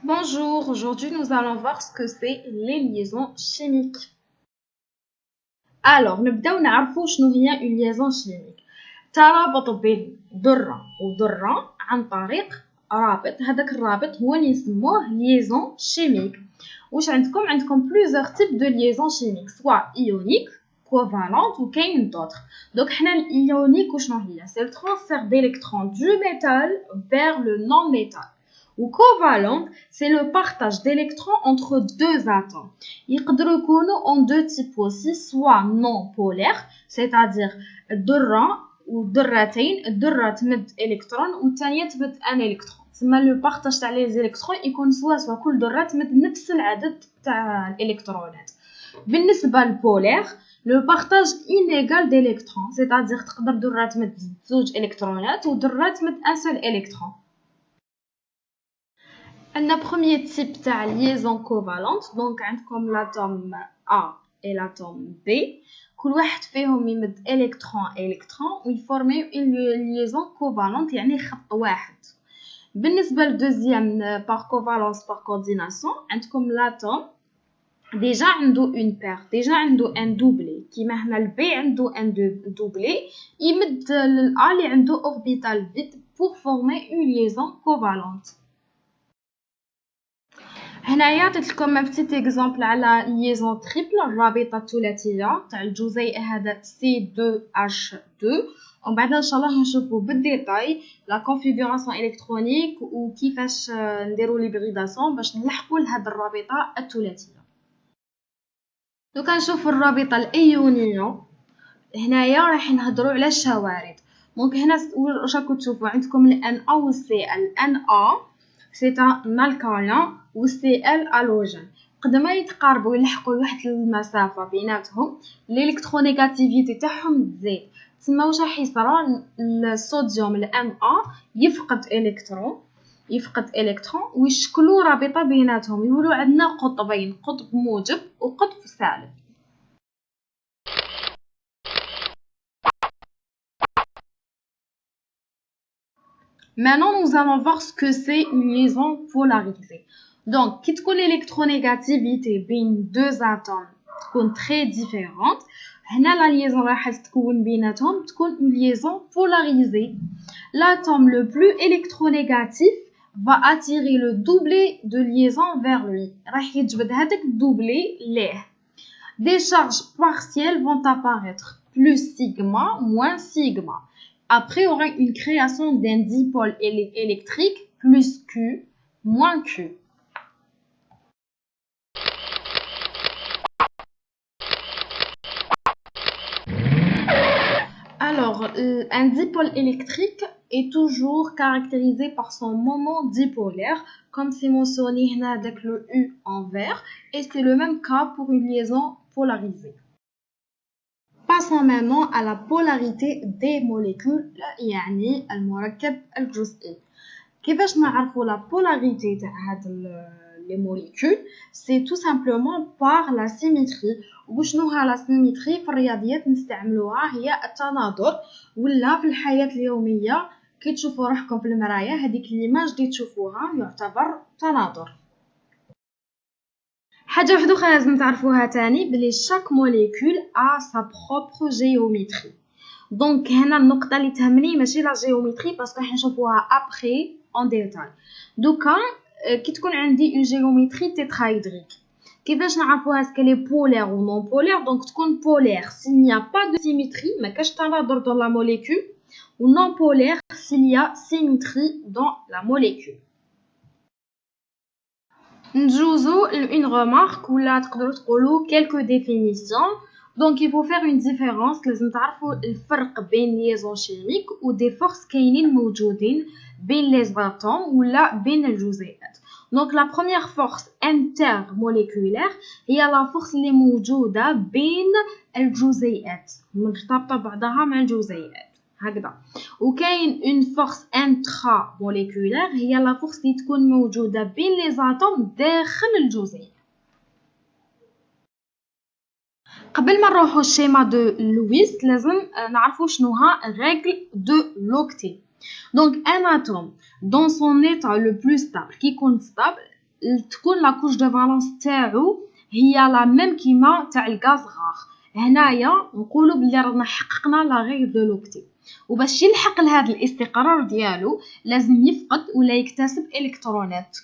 Bonjour, aujourd'hui nous allons voir ce que c'est les liaisons chimiques. Alors, نبداو نعرفوا شنو هي une liaison chimique. ترابط بين ذرة وذرة عن طريق رابط، هذاك الرابط هو اللي نسموه liaison chimique. واش عندكم plusieurs types de liaisons chimiques, soit ioniques, covalentes ou كاين d'autres. Donc حنا l'ionique وشنو هي؟ C'est le transfert d'électrons du métal vers le non-métal. Ou covalente, c'est le partage d'électrons entre deux atomes. يقدروا يكونوا en deux types aussi, soit non polaires, c'est-à-dire ذرة وذرتين، الذرة تمد إلكترون والثانية تمد ان إلكترون. تسمى لو بارطاج تاع لي زيليكترون يكون سوا كل ذرة تمد نفس العدد تاع الإلكترونات. بالنسبة للبولير لو بارطاج inégal d'électrons, c'est-à-dire تقدر ذرة تمد زوج إلكترونات وذرة تمد ان سول إلكترون. Un premier type de liaison covalente, donc comme l'atome A et l'atome B, كل واحد فيهم يمد électron ويفورمي une liaison covalente, يعني خط واحد. بالنسبة للدوزيام par covalence par coordination, عندكم l'atome déjà عنده une paire, déjà عنده un doublé, كيما هنا ال B عنده un doublé, يمد ال A اللي عنده orbital vide pour former une liaison covalente. هنايا عطيت لكم un petit exemple على liaison triple, الرابطة الثلاثية تاع الجزيء هذا C2H2. ومن بعد ان شاء الله نشوفوا بالديتاي لا كونفيغوراسيون الكترونيك وكيفاش نديروا ليبريداسيون باش نلحقوا لهاد الرابطة الثلاثية. دوكا نشوفوا الرابطة الايونية. هنايا راح نهضروا على الشوارد. دونك هنا واش راكم تشوفوا عندكم ال Na و Cl. Na c'est un alcalin و Cl halogène. قد ما يتقاربوا يلحقوا لواحد المسافه بيناتهم الالكترونيغاتيفيتي تاعهم تزيد. تسمى واش راح يصرى الصوديوم ال Na يفقد الكترون ويشكلوا رابطه بيناتهم، يولوا عندنا قطبين، قطب موجب وقطب سالب. Maintenant, nous allons voir ce que c'est une liaison polarisée. Donc, كي تكون l'électronégativité بين deux atomes تكون très différente, هنا la liaison راح تكون بيناتهم تكون une liaison polarisée. L'atome le plus électronégatif va attirer le doublé de liaison vers lui. راح يجبد هذاك الدوبلي ليه. Des charges partielles vont apparaître, plus sigma, moins sigma. Après, on aura une création d'un dipôle électrique, plus Q, moins Q. Alors, un dipôle électrique est toujours caractérisé par son moment dipolaire, comme c'est mentionné avec le U en vert, et c'est le même cas pour une liaison polarisée. Passons maintenant à la polarité des molécules, يعني المركب الجزئي. كيفاش نعرفوا la polarité تاع هاد les molécules? C'est tout simplement par la symétrie. وشنو ها la symétrie؟ في الرياضيات نستعملوها هي التناظر، ولا في الحياة اليومية كي تشوفوا روحكم في المرايا هذيك ليماج اللي تشوفوها يعتبر تناظر. حاجه واحده اخرى لازم تعرفوها تاني بلي شاك موليكول ا سا بروبر جيومتري. دونك هنا النقطه اللي تهمني ماشي لا جيومتري باسكو راح نشوفوها ابري اون ديتاي. دوكا كي تكون عندي اون جيومتري تيترايدريك كيفاش نعرفوها اسكو لي بولير و نون بولير؟ دونك تكون بولير s'il n'y a pas de symétrie ما كاش تناظر dans la molécule, ou non polaire s'il y a symétrie dans la molécule. نجوزو une remarque ولا تقدروا تقولوا quelques définitions. Donc il faut faire une différence, لازم تعرفوا الفرق بين liaison chimique و des forces كاينين موجودين بين les atomes ولا بين الجزيئات. Donc la première force intermoléculaire هي la force اللي موجودة بين الجزيئات، مرتبطة بعضها مع الجزيئات هكذا. وكاين اون فورس انترا موليكولير هي لا فورس اللي تكون موجوده بين لي زاتوم داخل الجزيء. قبل ما نروحو الشيما دو لويس لازم نعرفو شنوها ريغل دو لوكتي. دونك ان اتوم دون سون ايتا لو بلو ستابل كي يكون ستابل تكون لا كوش دو فالونس تاعو هي لا ميم كيما تاع الغاز غار. هنايا نقولوا بلي رانا حققنا لا ريغل دو لوكتي، وباش يلحق لهذا الاستقرار ديالو لازم يفقد ولا يكتسب الكترونات.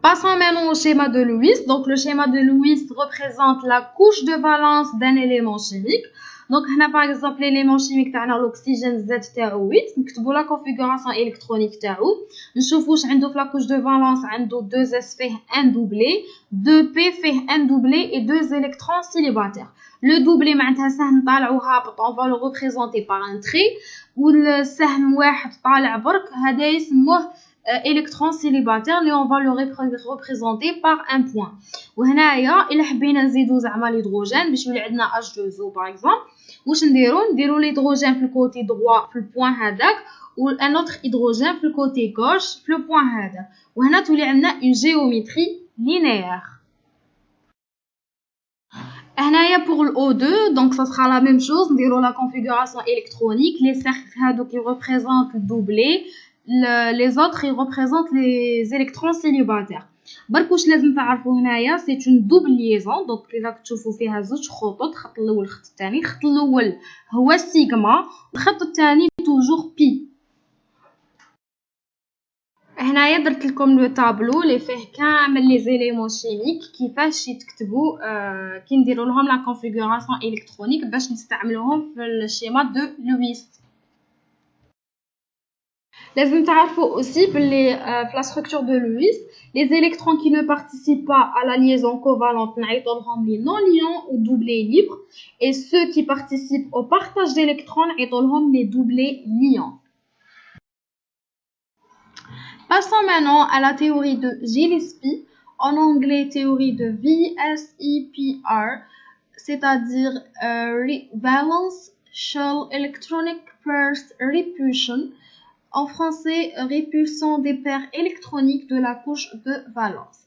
Passons maintenant au schéma de Lewis. Donc le schéma de Lewis représente la couche de valence d'un élément chimique. Donc هنا par exemple l'élément chimique تاعنا l'oxygène Z تاعو 8. نكتبوا la configuration électronique تاعو. نشوفوا واش عنده في la couche de valence. عنده 2s فيه un doublé, 2p فيه un doublé et 2 électrons célibataires. Le doublé معناتها سهم طالع وهابط, on va le représenter par un trait. والسهم واحد طالع برك هذا يسموه électron célibataire اللي on va le représenter par un point. وهنايا الا حبينا نزيدو زعما الهيدروجين باش يولي عندنا H2O par exemple, واش نديرو الهيدروجين في الكوتي droit في البوين هذاك و ان اوتر هيدروجين في الكوتي gauche في البوين هذا, وهنا تولي عندنا une géométrie linéaire. هنايا pour le O2 donc ça sera la même chose, نديرو la configuration électronique, les cercles هادو qui représentent le doublé, les autres ils représentent les électrons célibataires. برك واش لازم تعرفوا هنايا سي اون دوبل ليزون. دونك الا كتشوفوا فيها زوج خطوط, الخط الاول الخط الثاني. الخط الاول هو سيغما, الخط الثاني توجور بي. هنايا درت لكم لو طابلو اللي فيه كامل لي زيليمون شيميك كيفاش يتكتبوا كي نديروا لهم لا كونفيغوراسيون الكترونيك باش نستعملوهم في الشيما دو لويس. لازم تعرفوا aussi بلي في la structure de Lewis les électrons qui ne participent pas à la liaison covalente نعيطوا لهم les non liants ou doublés libres, et ceux qui participent au partage d'électrons نعيطوا لهم les doublés liants. Passons maintenant à la théorie de Gillespie, en anglais théorie de VSEPR, c'est-à-dire valence shell electronic pairs repulsion. En français, répulsion des paires électroniques de la couche de valence.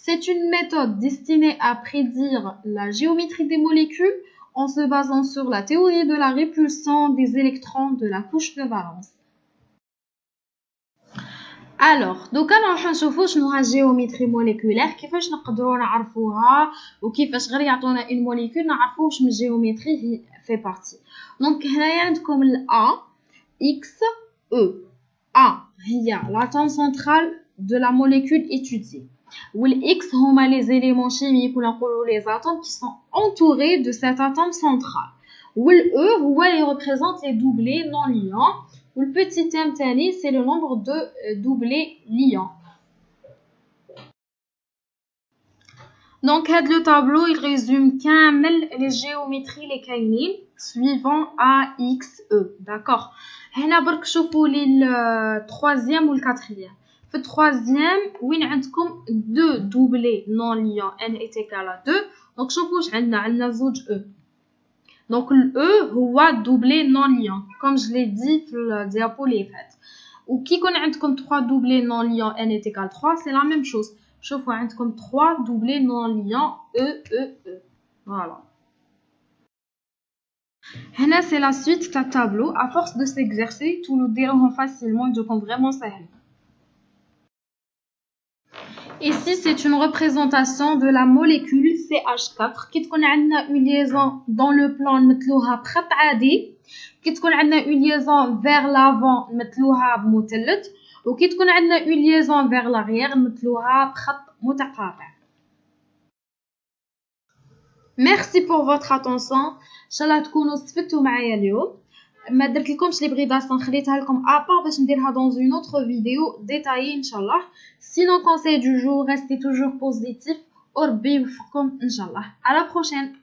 C'est une méthode destinée à prédire la géométrie des molécules en se basant sur la théorie de la répulsion des électrons de la couche de valence. Alors, donc راح نشوفوا شنو هي الجيومتري موليكولير, كيفاش نقدروا نعرفوها وكيفاش غير يعطونا une molécule نعرفوا واش من الجيومتري هي في بارتي. دونك هنايا عندكم ال A X E. A هي l'atome central de la molécule étudiée. Ou les X sont les éléments chimiques ou les atomes qui sont entourés de cet atome central. Ou le E, il représente les doublés non liants. Ou le petit m tani, c'est le nombre de doublés liants. Donc, le tableau, il résume les géométries les kainines suivant A, X, E. D'accord? هنا برك شوفوا لي الثالث والكاتريام. في الثالث وين عندكم دو دوبلي نون ليون n est égal à 2. دونك شوفوا واش عندنا زوج e. دونك ال e هو دوبلي نون ليون كوم جو لي دي في الديابو اللي فات. وكي يكون عندكم 3 دوبلي نون ليون n est égal à 3 سي لا ميم شوز. شوفوا عندكم 3 دوبلي نون ليون e e e. فوالا. هنا c'est la suite du tableau. À force de s'exercer, tout le diront facilement, ils sont vraiment سهل. Ici, c'est une représentation de la molécule CH4 qui تكون عندنا une liaison dans le plan نمثلوها بخط عادي, كي تكون عندنا une liaison vers l'avant نمثلوها بمثلث, وكي تكون عندنا une liaison vers l'arrière نمثلوها بخط متقاطع. Merci pour votre attention. ان شاء الله تكونوا استفدتوا معايا اليوم. ما درت لكمش لي بريداسيون, خليتها لكم ابار باش نديرها dans une autre vidéo détaillée ان شاء الله. Sinon conseil du jour, restez toujours positif وربي يوفقكم ان شاء الله. À la prochaine.